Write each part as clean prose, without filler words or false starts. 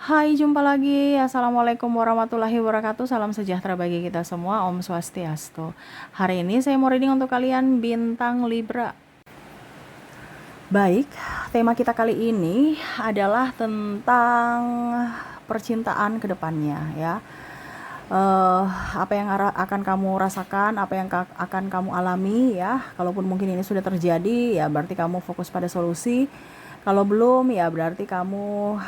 Hai, jumpa lagi. Assalamualaikum warahmatullahi wabarakatuh. Salam sejahtera bagi kita semua. Om Swastiastu. Hari ini saya mau reading untuk kalian bintang Libra. Baik, tema kita kali ini adalah tentang percintaan ke depannya ya. Apa yang akan kamu rasakan, apa yang akan kamu alami ya. Kalaupun mungkin ini sudah terjadi, ya berarti kamu fokus pada solusi. Kalau belum, ya berarti kamu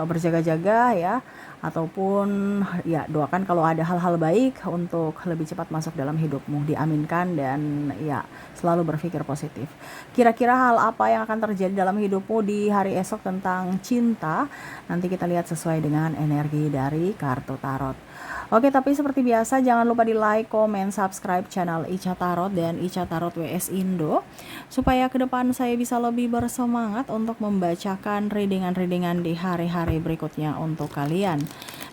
berjaga-jaga ya, ataupun ya doakan kalau ada hal-hal baik untuk lebih cepat masuk dalam hidupmu, diaminkan dan ya selalu berpikir positif. Kira-kira hal apa yang akan terjadi dalam hidupmu di hari esok tentang cinta? Nanti kita lihat sesuai dengan energi dari kartu tarot. Oke, tapi seperti biasa jangan lupa di like, komen, subscribe channel Ica Tarot dan Ica Tarot WS Indo supaya ke depan saya bisa lebih bersemangat untuk membacakan readingan-readingan di hari-hari berikutnya untuk kalian.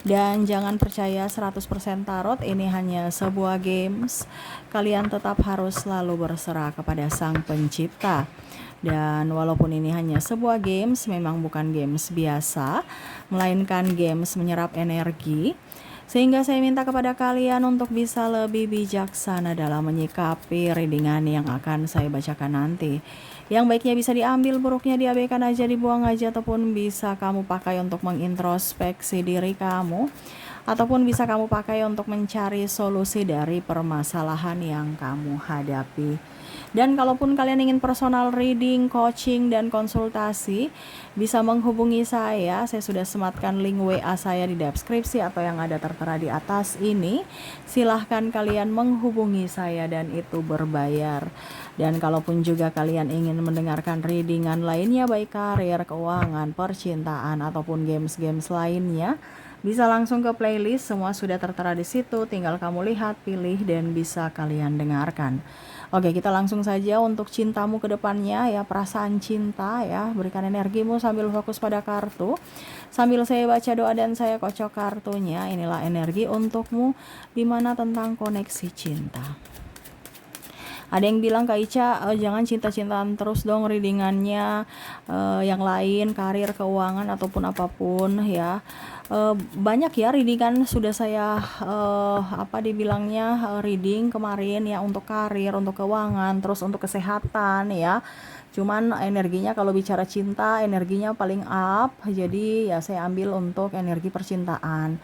Dan jangan percaya 100% tarot, ini hanya sebuah games. Kalian tetap harus selalu berserah kepada Sang Pencipta. Dan walaupun ini hanya sebuah games, memang bukan games biasa, melainkan games menyerap energi. Sehingga saya minta kepada kalian untuk bisa lebih bijaksana dalam menyikapi readingan yang akan saya bacakan nanti. Yang baiknya bisa diambil, buruknya diabaikan aja, dibuang aja, ataupun bisa kamu pakai untuk mengintrospeksi diri kamu, ataupun bisa kamu pakai untuk mencari solusi dari permasalahan yang kamu hadapi. Dan kalaupun kalian ingin personal reading, coaching, dan konsultasi, bisa menghubungi saya. Saya sudah sematkan link WA saya di deskripsi atau yang ada tertera di atas ini. Silahkan kalian menghubungi saya dan itu berbayar. Dan kalaupun juga kalian ingin mendengarkan readingan lainnya, baik karir, keuangan, percintaan, ataupun games-games lainnya, bisa langsung ke playlist, semua sudah tertera di situ. Tinggal kamu lihat, pilih, dan bisa kalian dengarkan. Oke, kita langsung saja untuk cintamu ke depannya ya, perasaan cinta ya. Berikan energimu sambil fokus pada kartu. Sambil saya baca doa dan saya kocok kartunya, inilah energi untukmu dimana tentang koneksi cinta. Ada yang bilang, Kak Ica, jangan cinta-cintaan terus dong readingannya, yang lain, karir, keuangan, ataupun apapun ya. Banyak ya readingan sudah saya reading kemarin ya, untuk karir, untuk keuangan, terus untuk kesehatan ya. Cuman energinya kalau bicara cinta, energinya paling up, jadi ya saya ambil untuk energi percintaan.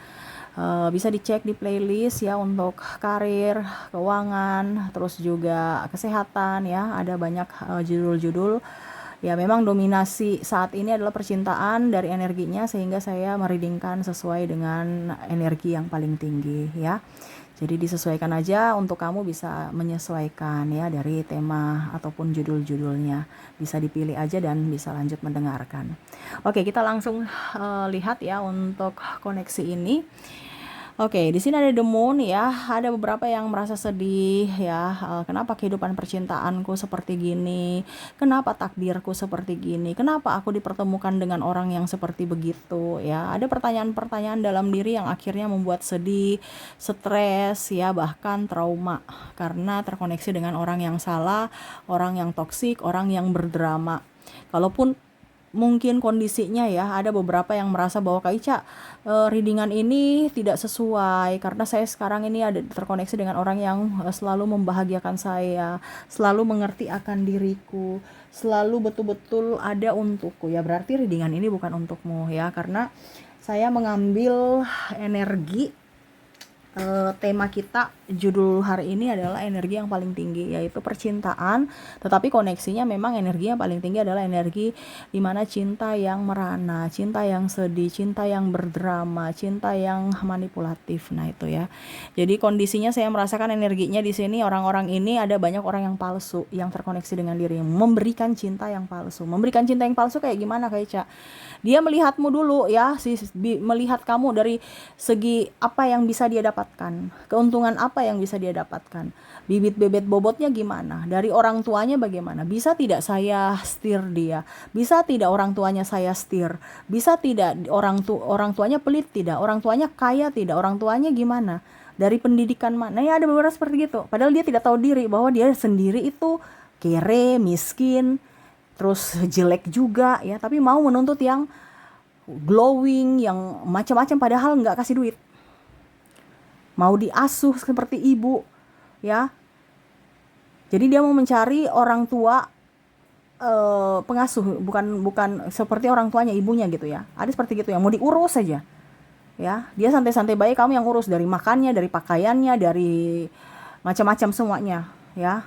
Bisa dicek di playlist ya untuk karir, keuangan, terus juga kesehatan ya. Ada banyak judul-judul. Ya memang dominasi saat ini adalah percintaan dari energinya, sehingga saya mereadingkan sesuai dengan energi yang paling tinggi ya. Jadi disesuaikan aja, untuk kamu bisa menyesuaikan ya dari tema ataupun judul-judulnya. Bisa dipilih aja dan bisa lanjut mendengarkan. Oke, kita langsung lihat ya untuk koneksi ini. Oke, di sini ada The Moon ya. Ada beberapa yang merasa sedih ya. Kenapa kehidupan percintaanku seperti gini? Kenapa takdirku seperti gini? Kenapa aku dipertemukan dengan orang yang seperti begitu ya? Ada pertanyaan-pertanyaan dalam diri yang akhirnya membuat sedih, stres ya, bahkan trauma karena terkoneksi dengan orang yang salah, orang yang toksik, orang yang berdrama. Kalaupun mungkin kondisinya ya, ada beberapa yang merasa bahwa Kak Ica, readingan ini tidak sesuai karena saya sekarang ini ada terkoneksi dengan orang yang selalu membahagiakan saya, selalu mengerti akan diriku, selalu betul-betul ada untukku ya. Berarti readingan ini bukan untukmu ya, karena saya mengambil energi tema kita, judul hari ini adalah energi yang paling tinggi, yaitu percintaan. Tetapi koneksinya memang energi yang paling tinggi adalah energi dimana cinta yang merana, cinta yang sedih, cinta yang berdrama, cinta yang manipulatif. Nah itu ya. Jadi kondisinya saya merasakan energinya di sini, orang-orang ini ada banyak orang yang palsu yang terkoneksi dengan diri, memberikan cinta yang palsu. Memberikan cinta yang palsu kayak gimana, Kak Ica? Dia melihatmu dulu ya, melihat kamu dari segi apa yang bisa dia dapatkan, keuntungan apa yang bisa dia dapatkan, bibit bebet bobotnya gimana, dari orang tuanya bagaimana, bisa tidak saya setir dia, bisa tidak orang tuanya saya setir, bisa tidak orang tuanya pelit tidak, orang tuanya kaya tidak, orang tuanya gimana, dari pendidikan mana ya. Ada beberapa seperti gitu, padahal dia tidak tahu diri bahwa dia sendiri itu kere, miskin, terus jelek juga ya, tapi mau menuntut yang glowing, yang macam-macam, padahal nggak kasih duit. Mau diasuh seperti ibu, ya. Jadi dia mau mencari orang tua pengasuh, bukan seperti orang tuanya, ibunya gitu ya. Ada seperti gitu yang mau diurus saja. Ya, dia santai-santai baik, kamu yang urus dari makannya, dari pakaiannya, dari macam-macam semuanya, ya.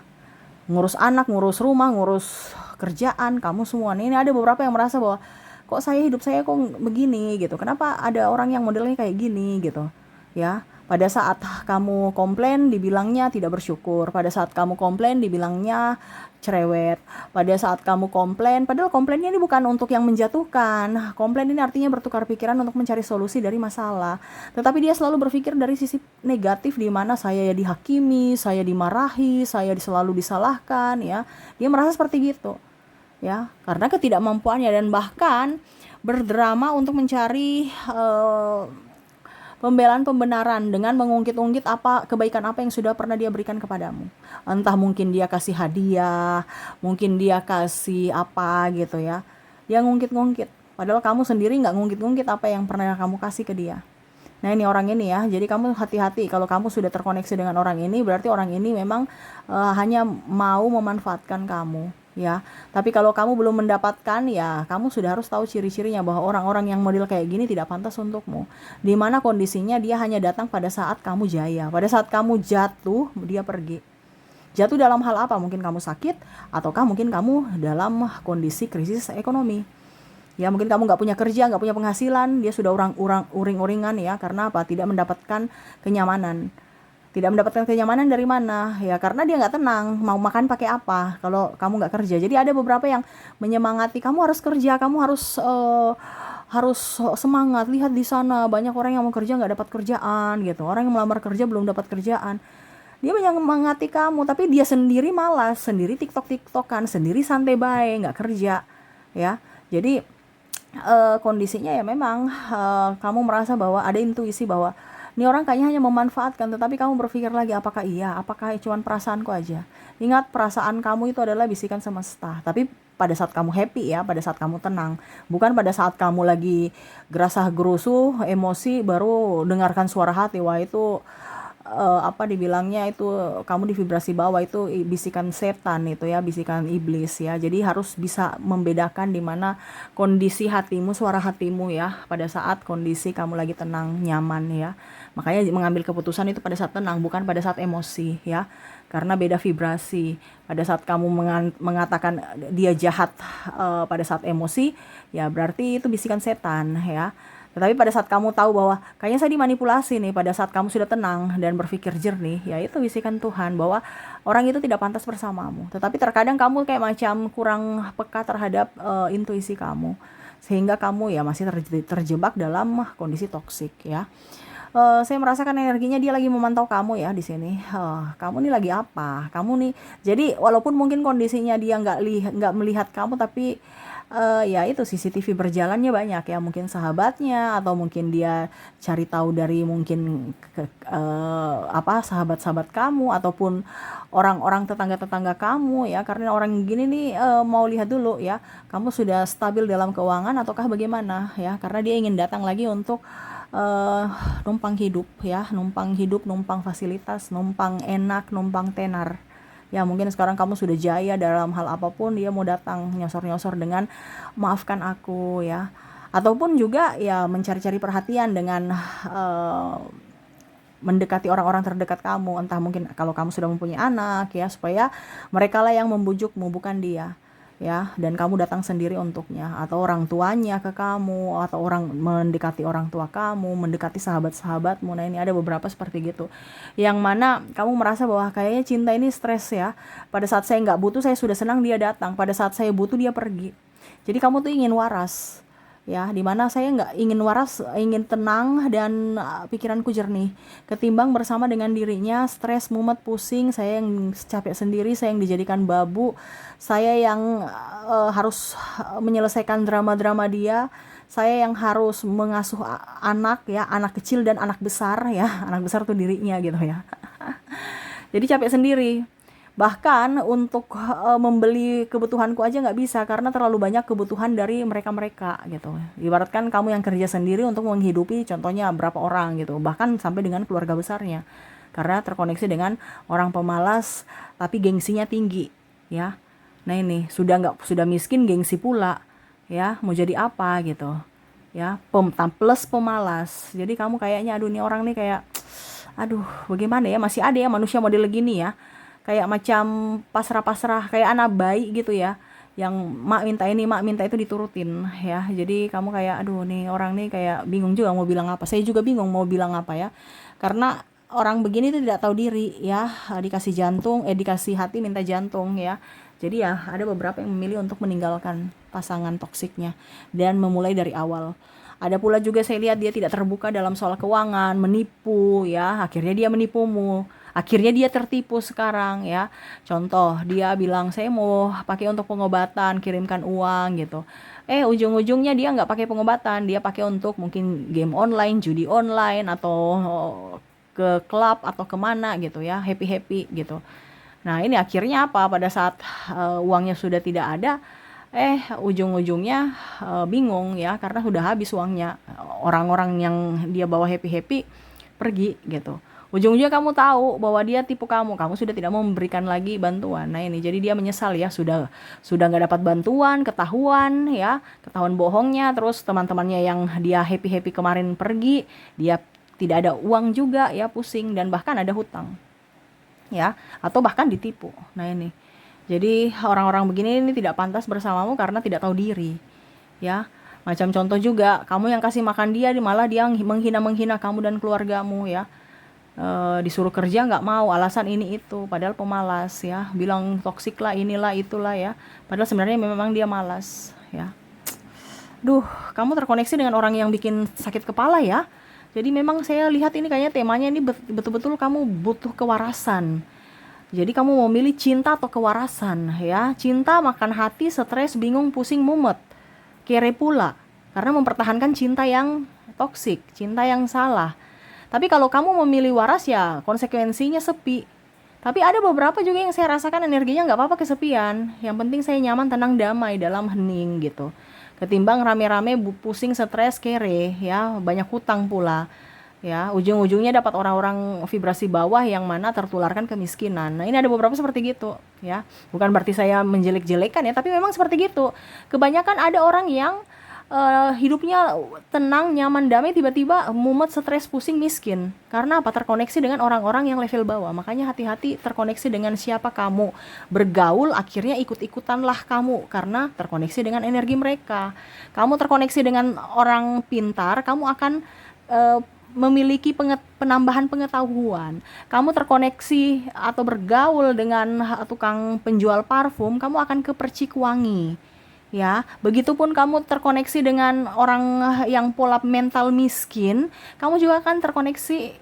Ngurus anak, ngurus rumah, ngurus kerjaan, kamu semua. Ini ada beberapa yang merasa bahwa kok hidup saya kok begini gitu. Kenapa ada orang yang modelnya kayak gini gitu. Ya, pada saat kamu komplain dibilangnya tidak bersyukur. Pada saat kamu komplain dibilangnya cerewet. Pada saat kamu komplain, padahal komplainnya ini bukan untuk yang menjatuhkan. Komplain ini artinya bertukar pikiran untuk mencari solusi dari masalah. Tetapi dia selalu berpikir dari sisi negatif, di mana saya ya dihakimi, saya dimarahi, saya selalu disalahkan, ya. Dia merasa seperti gitu. Ya, karena ketidakmampuannya, dan bahkan berdrama untuk mencari pembelaan pembenaran dengan mengungkit-ungkit kebaikan apa yang sudah pernah dia berikan kepadamu. Entah mungkin dia kasih hadiah, mungkin dia kasih apa gitu ya. Dia ngungkit-ngungkit. Padahal kamu sendiri nggak ngungkit-ngungkit apa yang pernah kamu kasih ke dia. Nah, ini orang ini ya. Jadi kamu hati-hati kalau kamu sudah terkoneksi dengan orang ini, berarti orang ini memang hanya mau memanfaatkan kamu. Ya, tapi kalau kamu belum mendapatkan, ya kamu sudah harus tahu ciri-cirinya bahwa orang-orang yang model kayak gini tidak pantas untukmu. Di mana kondisinya dia hanya datang pada saat kamu jaya, pada saat kamu jatuh dia pergi. Jatuh dalam hal apa? Mungkin kamu sakit, ataukah mungkin kamu dalam kondisi krisis ekonomi. Ya, mungkin kamu nggak punya kerja, nggak punya penghasilan, dia sudah uring-uringan ya. Karena apa? Tidak mendapatkan kenyamanan. Tidak mendapatkan kenyamanan dari mana? Ya karena dia nggak tenang, mau makan pakai apa kalau kamu nggak kerja. Jadi ada beberapa yang menyemangati, kamu harus kerja, kamu harus semangat. Lihat di sana banyak orang yang mau kerja nggak dapat kerjaan gitu. Orang yang melamar kerja belum dapat kerjaan. Dia menyemangati kamu, tapi dia sendiri malas, sendiri tiktokan, sendiri santai baik, nggak kerja, ya. Jadi kondisinya ya memang kamu merasa bahwa ada intuisi bahwa ini orang kayaknya hanya memanfaatkan, tetapi kamu berpikir lagi, apakah cuma perasaanku aja. Ingat, perasaan kamu itu adalah bisikan semesta. Tapi pada saat kamu happy ya, pada saat kamu tenang. Bukan pada saat kamu lagi gerasah gerusuh, emosi, baru dengarkan suara hati. Wah, itu dibilangnya itu kamu di vibrasi bawah, itu bisikan setan itu ya, bisikan iblis ya. Jadi harus bisa membedakan di mana kondisi hatimu, suara hatimu ya, pada saat kondisi kamu lagi tenang, nyaman ya. Makanya mengambil keputusan itu pada saat tenang, bukan pada saat emosi ya. Karena beda vibrasi. Pada saat kamu mengatakan dia jahat pada saat emosi, ya berarti itu bisikan setan ya. Tetapi pada saat kamu tahu bahwa kayaknya saya dimanipulasi nih, pada saat kamu sudah tenang dan berpikir jernih, ya itu bisikan Tuhan bahwa orang itu tidak pantas bersamamu. Tetapi terkadang kamu kayak macam kurang peka terhadap intuisi kamu, sehingga kamu ya masih terjebak dalam kondisi toksik ya. Saya merasakan energinya dia lagi memantau kamu ya di sini. Kamu nih lagi apa? Kamu nih. Jadi walaupun mungkin kondisinya dia nggak melihat kamu, tapi ya itu CCTV berjalannya banyak ya, mungkin sahabatnya, atau mungkin dia cari tahu dari mungkin sahabat-sahabat kamu, ataupun orang-orang tetangga-tetangga kamu ya. Karena orang gini nih mau lihat dulu ya, kamu sudah stabil dalam keuangan ataukah bagaimana ya, karena dia ingin datang lagi untuk numpang hidup ya, numpang fasilitas, numpang enak, numpang tenar. Ya mungkin sekarang kamu sudah jaya dalam hal apapun, dia mau datang nyosor-nyosor dengan maafkan aku ya. Ataupun juga ya mencari-cari perhatian dengan mendekati orang-orang terdekat kamu. Entah mungkin kalau kamu sudah mempunyai anak ya, supaya mereka lah yang membujukmu, bukan dia. Ya, dan kamu datang sendiri untuknya, atau orang tuanya ke kamu, atau orang mendekati orang tua kamu, mendekati sahabat-sahabatmu. Nah, ini ada beberapa seperti gitu, yang mana kamu merasa bahwa kayaknya cinta ini stres ya. Pada saat saya nggak butuh, saya sudah senang dia datang. Pada saat saya butuh, dia pergi. Jadi kamu tuh ingin waras ya, dimana saya nggak ingin waras, ingin tenang dan pikiranku jernih, ketimbang bersama dengan dirinya stres, mumet, pusing. Saya yang capek sendiri, saya yang dijadikan babu, saya yang harus menyelesaikan drama-drama dia, saya yang harus mengasuh anak ya, anak kecil dan anak besar ya. Anak besar tuh dirinya gitu ya. Jadi capek sendiri. Bahkan untuk membeli kebutuhanku aja nggak bisa karena terlalu banyak kebutuhan dari mereka-mereka gitu. Ibaratkan kamu yang kerja sendiri untuk menghidupi contohnya berapa orang gitu, bahkan sampai dengan keluarga besarnya. Karena terkoneksi dengan orang pemalas tapi gengsinya tinggi, ya. Nah ini sudah miskin gengsi pula, ya. Mau jadi apa gitu, ya. Plus pemalas. Jadi kamu kayaknya aduh nih orang nih kayak aduh bagaimana ya, masih ada ya manusia model gini ya, kayak macam pasrah-pasrah kayak anak bayi gitu ya, yang mak minta ini mak minta itu diturutin ya. Jadi kamu kayak aduh nih orang nih kayak bingung juga mau bilang apa, saya juga bingung mau bilang apa ya, karena orang begini tuh tidak tahu diri ya, dikasih jantung dikasih hati minta jantung ya. Jadi ya ada beberapa yang memilih untuk meninggalkan pasangan toksiknya dan memulai dari awal. Ada pula juga saya lihat dia tidak terbuka dalam soal keuangan, menipu ya, akhirnya dia menipumu. Akhirnya dia tertipu sekarang ya. Contoh, dia bilang saya mau pakai untuk pengobatan, kirimkan uang gitu. Ujung-ujungnya dia nggak pakai pengobatan, dia pakai untuk mungkin game online, judi online, atau ke klub atau kemana gitu ya, happy-happy gitu. Nah ini akhirnya apa? Pada saat uangnya sudah tidak ada, ujung-ujungnya bingung ya karena sudah habis uangnya. Orang-orang yang dia bawa happy-happy pergi gitu. Ujung-ujungnya kamu tahu bahwa dia tipu kamu sudah tidak mau memberikan lagi bantuan. Nah ini jadi dia menyesal ya, sudah nggak dapat bantuan, ketahuan bohongnya, terus teman-temannya yang dia happy-happy kemarin pergi, dia tidak ada uang juga ya, pusing dan bahkan ada hutang ya, atau bahkan ditipu. Nah ini jadi orang-orang begini ini tidak pantas bersamamu karena tidak tahu diri ya. Macam contoh juga kamu yang kasih makan dia, malah dia menghina kamu dan keluargamu ya. Disuruh kerja nggak mau, alasan ini itu, padahal pemalas ya, bilang toksik lah inilah itulah ya, padahal sebenarnya memang dia malas ya. Duh, kamu terkoneksi dengan orang yang bikin sakit kepala ya. Jadi memang saya lihat ini kayaknya temanya ini betul-betul kamu butuh kewarasan. Jadi kamu mau milih cinta atau kewarasan ya. Cinta makan hati, stres, bingung, pusing, mumet, kere pula karena mempertahankan cinta yang toksik, cinta yang salah. Tapi kalau kamu memilih waras ya konsekuensinya sepi. Tapi ada beberapa juga yang saya rasakan energinya nggak apa-apa kesepian. Yang penting saya nyaman, tenang, damai dalam hening gitu. Ketimbang rame-rame pusing, stres, kere ya, banyak hutang pula. Ya, ujung-ujungnya dapat orang-orang vibrasi bawah yang mana tertularkan kemiskinan. Nah, ini ada beberapa seperti gitu, ya. Bukan berarti saya menjelek-jelekan ya, tapi memang seperti gitu. Kebanyakan ada orang yang hidupnya tenang, nyaman, damai, tiba-tiba mumet, stres, pusing, miskin. Karena apa? Terkoneksi dengan orang-orang yang level bawah. Makanya hati-hati terkoneksi dengan siapa kamu bergaul, akhirnya ikut-ikutanlah kamu karena terkoneksi dengan energi mereka. Kamu terkoneksi dengan orang pintar, kamu akan memiliki penambahan pengetahuan. Kamu terkoneksi atau bergaul dengan tukang penjual parfum, kamu akan ke percik wangi. Ya, begitupun kamu terkoneksi dengan orang yang pola mental miskin, kamu juga akan terkoneksi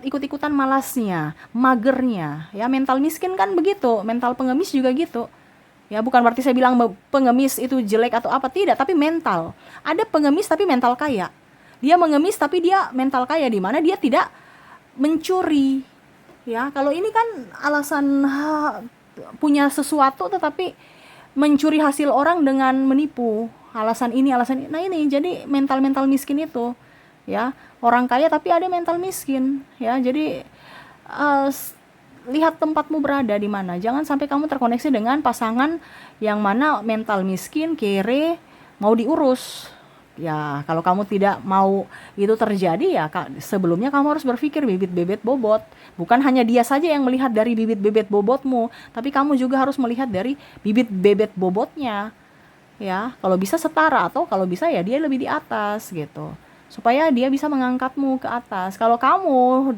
ikut-ikutan malasnya, magernya. Ya, mental miskin kan begitu, mental pengemis juga gitu. Ya, bukan berarti saya bilang pengemis itu jelek atau apa, tidak, tapi mental. Ada pengemis tapi mental kaya. Dia mengemis tapi dia mental kaya, di mana dia tidak mencuri. Ya, kalau ini kan alasan punya sesuatu tetapi mencuri hasil orang dengan menipu, alasan ini. Nah ini jadi mental miskin itu ya, orang kaya tapi ada mental miskin ya. Jadi lihat tempatmu berada di mana, jangan sampai kamu terkoneksi dengan pasangan yang mana mental miskin, kere, mau diurus ya. Kalau kamu tidak mau itu terjadi ya, sebelumnya kamu harus berpikir bibit bebet bobot. Bukan hanya dia saja yang melihat dari bibit bebet bobotmu, tapi kamu juga harus melihat dari bibit bebet bobotnya ya. Kalau bisa setara, atau kalau bisa ya dia lebih di atas gitu, supaya dia bisa mengangkatmu ke atas. Kalau kamu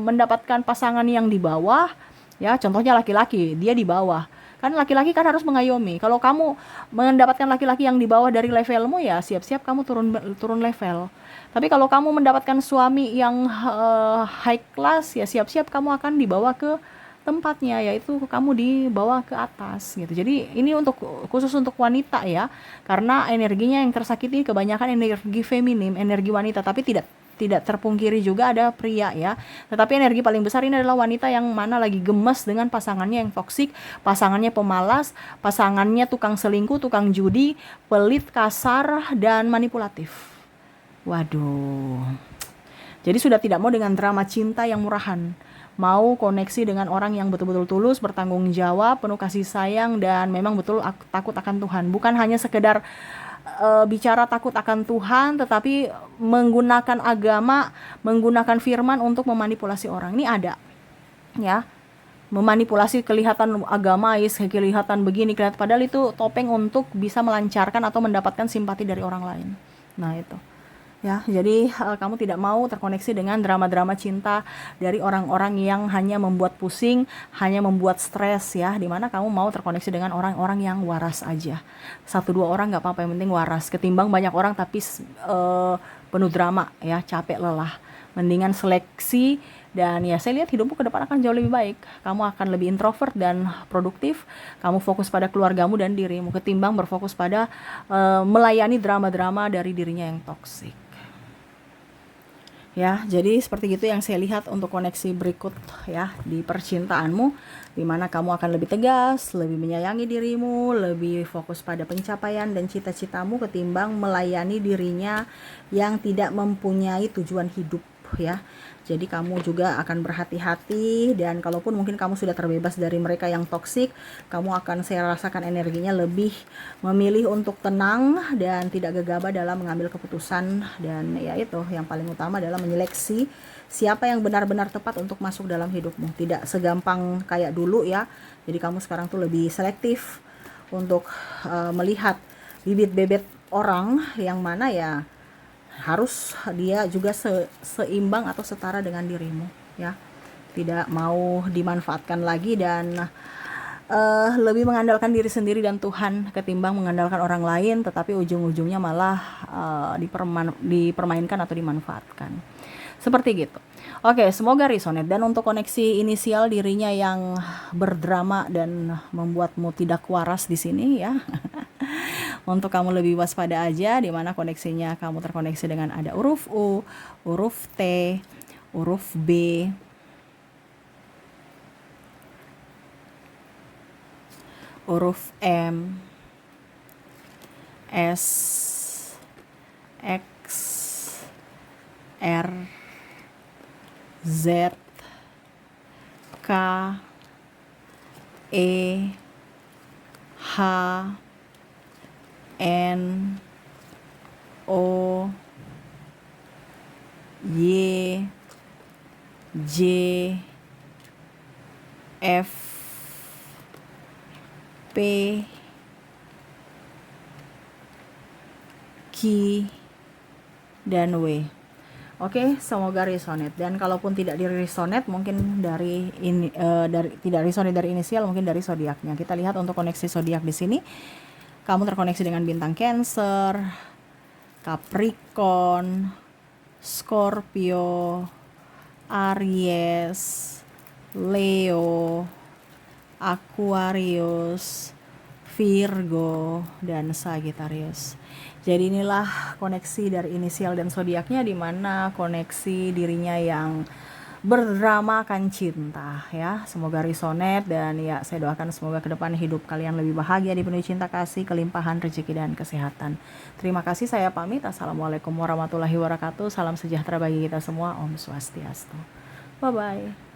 mendapatkan pasangan yang di bawah ya, contohnya laki-laki, dia di bawah, kan laki-laki kan harus mengayomi. Kalau kamu mendapatkan laki-laki yang di bawah dari levelmu ya siap-siap kamu turun level. Tapi kalau kamu mendapatkan suami yang high class ya siap-siap kamu akan dibawa ke tempatnya, yaitu kamu dibawa ke atas gitu. Jadi ini khusus untuk wanita ya, karena energinya yang tersakiti kebanyakan energi feminim, energi wanita, tapi tidak terpungkiri juga ada pria ya. Tetapi energi paling besar ini adalah wanita yang mana lagi gemes dengan pasangannya yang toksik, pasangannya pemalas, pasangannya tukang selingkuh, tukang judi, pelit, kasar, dan manipulatif. Waduh. Jadi sudah tidak mau dengan drama cinta yang murahan. Mau koneksi dengan orang yang betul-betul tulus, bertanggung jawab, penuh kasih sayang, dan memang betul takut akan Tuhan. Bukan hanya sekedar bicara takut akan Tuhan, tetapi menggunakan agama, menggunakan firman untuk memanipulasi orang. Ini ada, ya, memanipulasi kelihatan agamais, kelihatan begini, kelihatan padahal itu topeng untuk bisa melancarkan atau mendapatkan simpati dari orang lain. Nah itu. Ya, jadi kamu tidak mau terkoneksi dengan drama-drama cinta dari orang-orang yang hanya membuat pusing, hanya membuat stres ya. Dimana kamu mau terkoneksi dengan orang-orang yang waras aja. 1-2 orang nggak apa-apa, yang penting waras. Ketimbang banyak orang tapi penuh drama ya, capek lelah. Mendingan seleksi, dan ya saya lihat hidupmu ke depan akan jauh lebih baik. Kamu akan lebih introvert dan produktif. Kamu fokus pada keluargamu dan dirimu ketimbang berfokus pada melayani drama-drama dari dirinya yang toksik. Ya, jadi seperti itu yang saya lihat untuk koneksi berikut ya di percintaanmu, di mana kamu akan lebih tegas, lebih menyayangi dirimu, lebih fokus pada pencapaian dan cita-citamu ketimbang melayani dirinya yang tidak mempunyai tujuan hidup ya. Jadi kamu juga akan berhati-hati, dan kalaupun mungkin kamu sudah terbebas dari mereka yang toksik, kamu akan, saya rasakan energinya lebih memilih untuk tenang dan tidak gegabah dalam mengambil keputusan. Dan ya itu yang paling utama adalah menyeleksi siapa yang benar-benar tepat untuk masuk dalam hidupmu. Tidak segampang kayak dulu ya. Jadi kamu sekarang tuh lebih selektif untuk melihat bibit-bibit orang yang mana ya harus dia juga seimbang atau setara dengan dirimu ya. Tidak mau dimanfaatkan lagi dan lebih mengandalkan diri sendiri dan Tuhan ketimbang mengandalkan orang lain, tetapi ujung-ujungnya malah dipermainkan atau dimanfaatkan. Seperti gitu. Oke, semoga resonate. Dan untuk koneksi inisial dirinya yang berdrama dan membuatmu tidak waras di sini ya. Untuk kamu lebih waspada aja, di mana koneksinya kamu terkoneksi dengan ada huruf U, huruf T, huruf B, huruf M, S, X, R, Z, K, E, H, N, O, Y, J, F, P, Q, dan W. Oke, semoga resonate. Dan kalaupun tidak di resonate, mungkin dari tidak resonate dari inisial, mungkin dari zodiaknya. Kita lihat untuk koneksi zodiak di sini. Kamu terkoneksi dengan bintang Cancer, Capricorn, Scorpio, Aries, Leo, Aquarius, Virgo, dan Sagittarius. Jadi inilah koneksi dari inisial dan zodiaknya, di mana koneksi dirinya yang berdrama akan cinta ya. Semoga resonate, dan ya saya doakan semoga ke depan hidup kalian lebih bahagia, dipenuhi cinta kasih, kelimpahan rezeki dan kesehatan. Terima kasih, saya pamit. Assalamualaikum warahmatullahi wabarakatuh. Salam sejahtera bagi kita semua. Om Swastiastu. Bye bye.